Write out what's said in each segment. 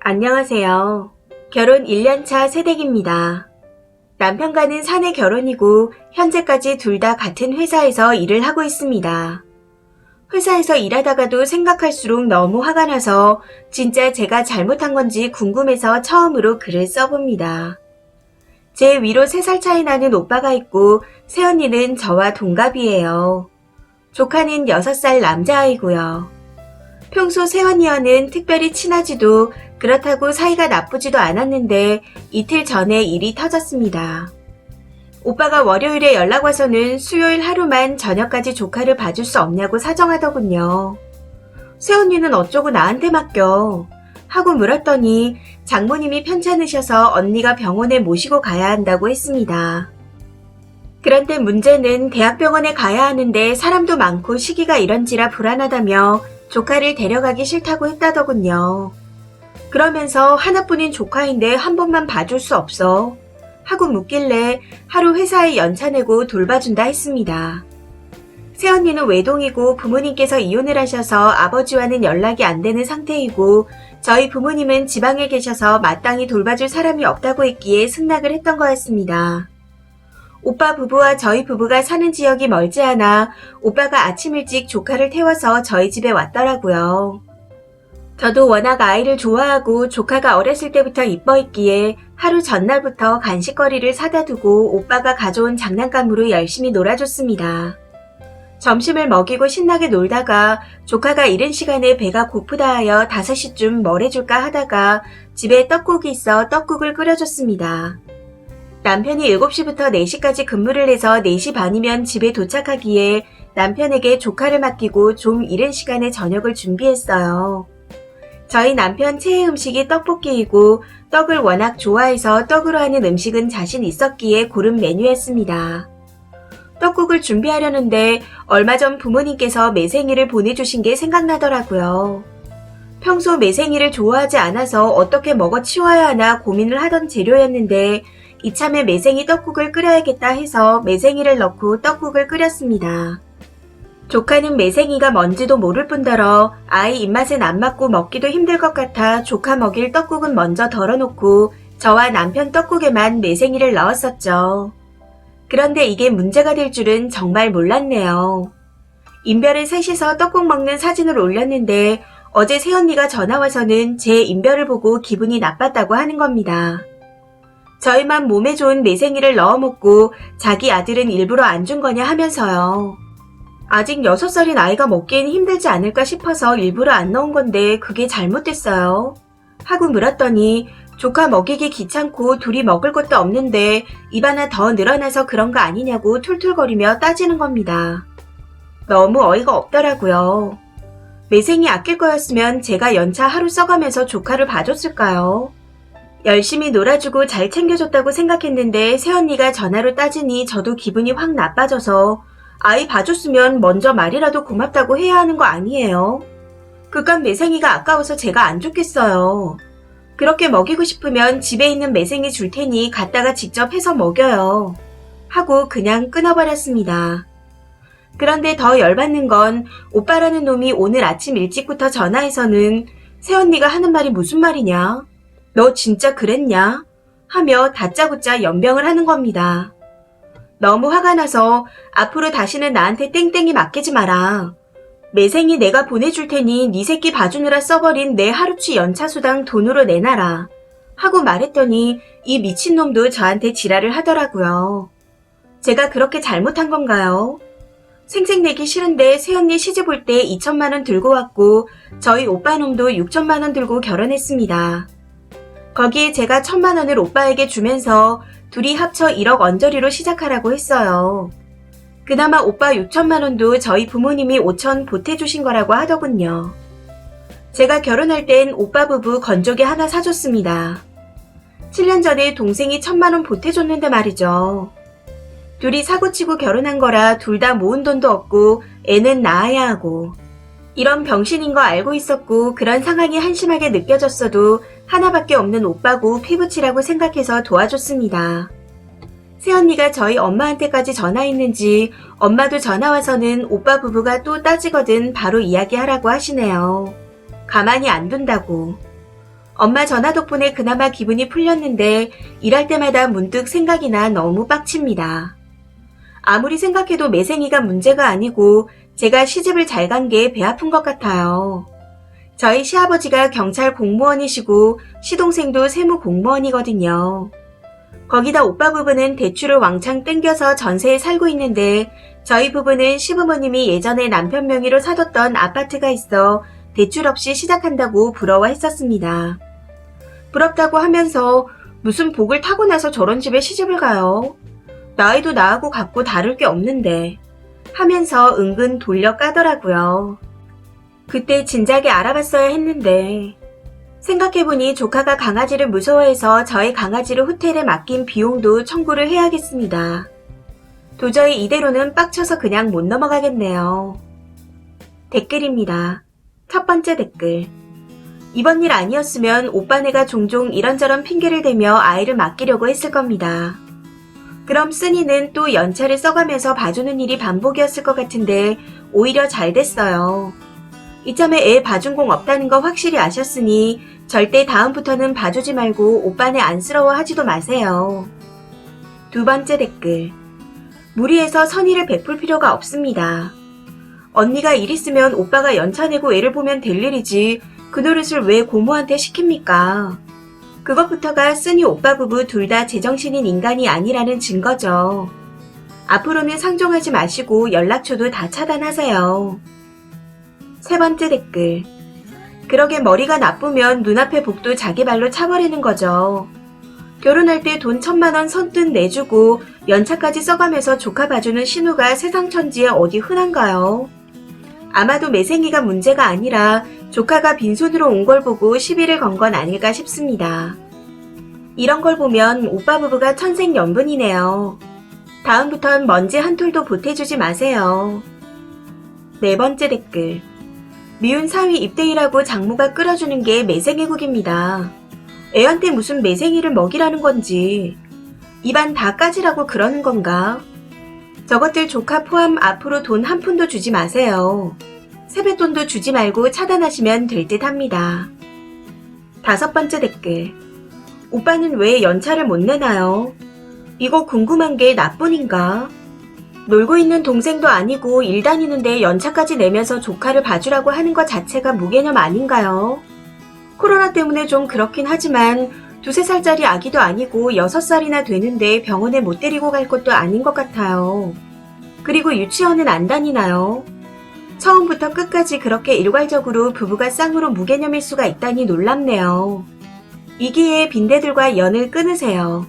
안녕하세요. 결혼 1년차 새댁입니다. 남편과는 사내 결혼이고 현재까지 둘 다 같은 회사에서 일을 하고 있습니다. 회사에서 일하다가도 생각할수록 너무 화가 나서 진짜 제가 잘못한 건지 궁금해서 처음으로 글을 써봅니다. 제 위로 3살 차이 나는 오빠가 있고 새언니는 저와 동갑이에요. 조카는 6살 남자아이고요. 평소 새언니와는 특별히 친하지도 그렇다고 사이가 나쁘지도 않았는데 이틀 전에 일이 터졌습니다. 오빠가 월요일에 연락 와서는 수요일 하루만 저녁까지 조카를 봐줄 수 없냐고 사정하더군요. 새언니는 어쩌고 나한테 맡겨 하고 물었더니 장모님이 편찮으셔서 언니가 병원에 모시고 가야 한다고 했습니다. 그런데 문제는 대학병원에 가야 하는데 사람도 많고 시기가 이런지라 불안하다며 조카를 데려가기 싫다고 했다더군요. 그러면서 하나뿐인 조카인데 한 번만 봐줄 수 없어? 하고 묻길래 하루 회사에 연차 내고 돌봐준다 했습니다. 새언니는 외동이고 부모님께서 이혼을 하셔서 아버지와는 연락이 안 되는 상태이고 저희 부모님은 지방에 계셔서 마땅히 돌봐줄 사람이 없다고 했기에 승낙을 했던 거였습니다. 오빠 부부와 저희 부부가 사는 지역이 멀지 않아 오빠가 아침 일찍 조카를 태워서 저희 집에 왔더라고요. 저도 워낙 아이를 좋아하고 조카가 어렸을 때부터 이뻐했기에 하루 전날부터 간식거리를 사다 두고 오빠가 가져온 장난감으로 열심히 놀아줬습니다. 점심을 먹이고 신나게 놀다가 조카가 이른 시간에 배가 고프다 하여 5시쯤 뭘 해줄까 하다가 집에 떡국이 있어 떡국을 끓여줬습니다. 남편이 7시부터 4시까지 근무를 해서 4시 반이면 집에 도착하기에 남편에게 조카를 맡기고 좀 이른 시간에 저녁을 준비했어요. 저희 남편 최애 음식이 떡볶이이고 떡을 워낙 좋아해서 떡으로 하는 음식은 자신 있었기에 고른 메뉴였습니다. 떡국을 준비하려는데 얼마 전 부모님께서 매생이를 보내주신 게 생각나더라고요. 평소 매생이를 좋아하지 않아서 어떻게 먹어 치워야 하나 고민을 하던 재료였는데 이참에 매생이 떡국을 끓여야겠다 해서 매생이를 넣고 떡국을 끓였습니다. 조카는 매생이가 뭔지도 모를 뿐더러 아이 입맛엔 안 맞고 먹기도 힘들 것 같아 조카 먹일 떡국은 먼저 덜어놓고 저와 남편 떡국에만 매생이를 넣었었죠. 그런데 이게 문제가 될 줄은 정말 몰랐네요. 인별을 셋이서 떡국 먹는 사진을 올렸는데 어제 새언니가 전화와서는 제 인별을 보고 기분이 나빴다고 하는 겁니다. 저희만 몸에 좋은 매생이를 넣어 먹고 자기 아들은 일부러 안 준 거냐 하면서요. 아직 6살인 아이가 먹기엔 힘들지 않을까 싶어서 일부러 안 넣은 건데 그게 잘못됐어요. 하고 물었더니 조카 먹이기 귀찮고 둘이 먹을 것도 없는데 입 하나 더 늘어나서 그런 거 아니냐고 툴툴거리며 따지는 겁니다. 너무 어이가 없더라고요. 매생이 아낄 거였으면 제가 연차 하루 써가면서 조카를 봐줬을까요? 열심히 놀아주고 잘 챙겨줬다고 생각했는데 새언니가 전화로 따지니 저도 기분이 확 나빠져서 아이 봐줬으면 먼저 말이라도 고맙다고 해야 하는 거 아니에요? 그깟 매생이가 아까워서 제가 안 줬겠어요. 그렇게 먹이고 싶으면 집에 있는 매생이 줄 테니 갖다가 직접 해서 먹여요. 하고 그냥 끊어버렸습니다. 그런데 더 열받는 건 오빠라는 놈이 오늘 아침 일찍부터 전화해서는 새언니가 하는 말이 무슨 말이냐? 너 진짜 그랬냐? 하며 다짜고짜 연병을 하는 겁니다. 너무 화가 나서 앞으로 다시는 나한테 땡땡이 맡기지 마라. 매생이 내가 보내줄 테니 네 새끼 봐주느라 써버린 내 하루치 연차수당 돈으로 내놔라. 하고 말했더니 이 미친놈도 저한테 지랄을 하더라고요. 제가 그렇게 잘못한 건가요? 생색내기 싫은데 새언니 시집 올 때 2천만 원 들고 왔고 저희 오빠놈도 6천만 원 들고 결혼했습니다. 거기에 제가 1,000만 원을 오빠에게 주면서 둘이 합쳐 1억 언저리로 시작하라고 했어요. 그나마 오빠 6천만 원도 저희 부모님이 5천 보태주신 거라고 하더군요. 제가 결혼할 땐 오빠 부부 건조기 하나 사줬습니다. 7년 전에 동생이 1,000만 원 보태줬는데 말이죠. 둘이 사고치고 결혼한 거라 둘 다 모은 돈도 없고 애는 낳아야 하고 이런 병신인 거 알고 있었고 그런 상황이 한심하게 느껴졌어도 하나밖에 없는 오빠고 피부치라고 생각해서 도와줬습니다. 새언니가 저희 엄마한테까지 전화했는지 엄마도 전화와서는 오빠 부부가 또 따지거든 바로 이야기하라고 하시네요. 가만히 안 둔다고. 엄마 전화 덕분에 그나마 기분이 풀렸는데 일할 때마다 문득 생각이 나 너무 빡칩니다. 아무리 생각해도 매생이가 문제가 아니고 제가 시집을 잘 간 게 배 아픈 것 같아요. 저희 시아버지가 경찰 공무원이시고 시동생도 세무 공무원이거든요. 거기다 오빠 부부는 대출을 왕창 땡겨서 전세에 살고 있는데 저희 부부는 시부모님이 예전에 남편 명의로 사뒀던 아파트가 있어 대출 없이 시작한다고 부러워했었습니다. 부럽다고 하면서 무슨 복을 타고 나서 저런 집에 시집을 가요? 나이도 나하고 같고 다를 게 없는데 하면서 은근 돌려 까더라고요. 그때 진작에 알아봤어야 했는데 생각해보니 조카가 강아지를 무서워해서 저희 강아지를 호텔에 맡긴 비용도 청구를 해야겠습니다. 도저히 이대로는 빡쳐서 그냥 못 넘어가겠네요. 댓글입니다. 첫 번째 댓글. 이번 일 아니었으면 오빠네가 종종 이런저런 핑계를 대며 아이를 맡기려고 했을 겁니다. 그럼 쓴이는 또 연차를 써가면서 봐주는 일이 반복이었을 것 같은데 오히려 잘 됐어요. 이참에 애 봐준 공 없다는 거 확실히 아셨으니 절대 다음부터는 봐주지 말고 오빠네 안쓰러워하지도 마세요. 두 번째 댓글. 무리해서 선의를 베풀 필요가 없습니다. 언니가 일 있으면 오빠가 연차 내고 애를 보면 될 일이지 그 노릇을 왜 고모한테 시킵니까? 그것부터가 쓴이 오빠 부부 둘 다 제정신인 인간이 아니라는 증거죠. 앞으로는 상종하지 마시고 연락처도 다 차단하세요. 세 번째 댓글. 그러게 머리가 나쁘면 눈앞의 복도 자기 발로 차버리는 거죠. 결혼할 때 돈 1,000만 원 선뜻 내주고 연차까지 써가면서 조카 봐주는 신우가 세상 천지에 어디 흔한가요? 아마도 매생이가 문제가 아니라 조카가 빈손으로 온 걸 보고 시비를 건 건 아닐까 싶습니다. 이런 걸 보면 오빠 부부가 천생연분이네요. 다음부턴 먼지 한 톨도 보태주지 마세요. 네 번째 댓글. 미운 사위 입대일하고 장모가 끓여주는 게 매생이국입니다. 애한테 무슨 매생이를 먹이라는 건지 입안 다 까지라고 그러는 건가? 저것들 조카 포함 앞으로 돈 한 푼도 주지 마세요. 세뱃돈도 주지 말고 차단하시면 될 듯 합니다. 다섯 번째 댓글. 오빠는 왜 연차를 못 내나요? 이거 궁금한 게 나뿐인가? 놀고 있는 동생도 아니고 일 다니는데 연차까지 내면서 조카를 봐주라고 하는 것 자체가 무개념 아닌가요? 코로나 때문에 좀 그렇긴 하지만 2~3살짜리 아기도 아니고 6살이나 되는데 병원에 못 데리고 갈 것도 아닌 것 같아요. 그리고 유치원은 안 다니나요? 처음부터 끝까지 그렇게 일괄적으로 부부가 쌍으로 무개념일 수가 있다니 놀랍네요. 이 기회에 빈대들과 연을 끊으세요.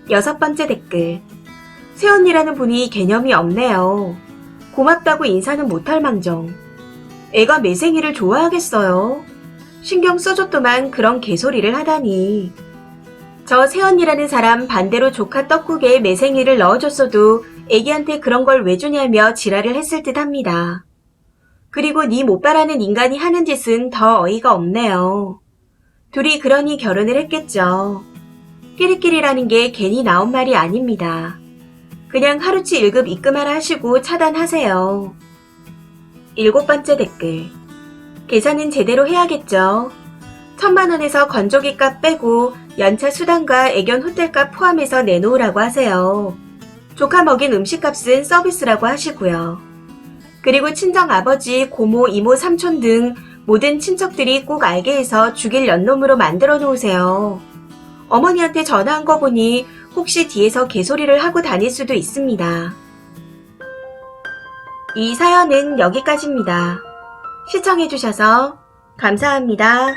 여섯 번째 댓글. 새언니라는 분이 개념이 없네요. 고맙다고 인사는 못할 망정. 애가 매생이를 좋아하겠어요? 신경 써줬더만 그런 개소리를 하다니. 저 새언니라는 사람 반대로 조카 떡국에 매생이를 넣어줬어도 애기한테 그런 걸 왜 주냐며 지랄을 했을 듯 합니다. 그리고 네 못바라는 인간이 하는 짓은 더 어이가 없네요. 둘이 그러니 결혼을 했겠죠. 끼리끼리라는 게 괜히 나온 말이 아닙니다. 그냥 하루치 1급 입금하라 하시고 차단하세요. 일곱 번째 댓글. 계산은 제대로 해야겠죠. 1,000만 원에서 건조기 값 빼고 연차 수당과 애견 호텔값 포함해서 내놓으라고 하세요. 조카 먹인 음식값은 서비스라고 하시고요. 그리고 친정 아버지, 고모, 이모, 삼촌 등 모든 친척들이 꼭 알게 해서 죽일 연놈으로 만들어 놓으세요. 어머니한테 전화한 거 보니 혹시 뒤에서 개소리를 하고 다닐 수도 있습니다. 이 사연은 여기까지입니다. 시청해주셔서 감사합니다.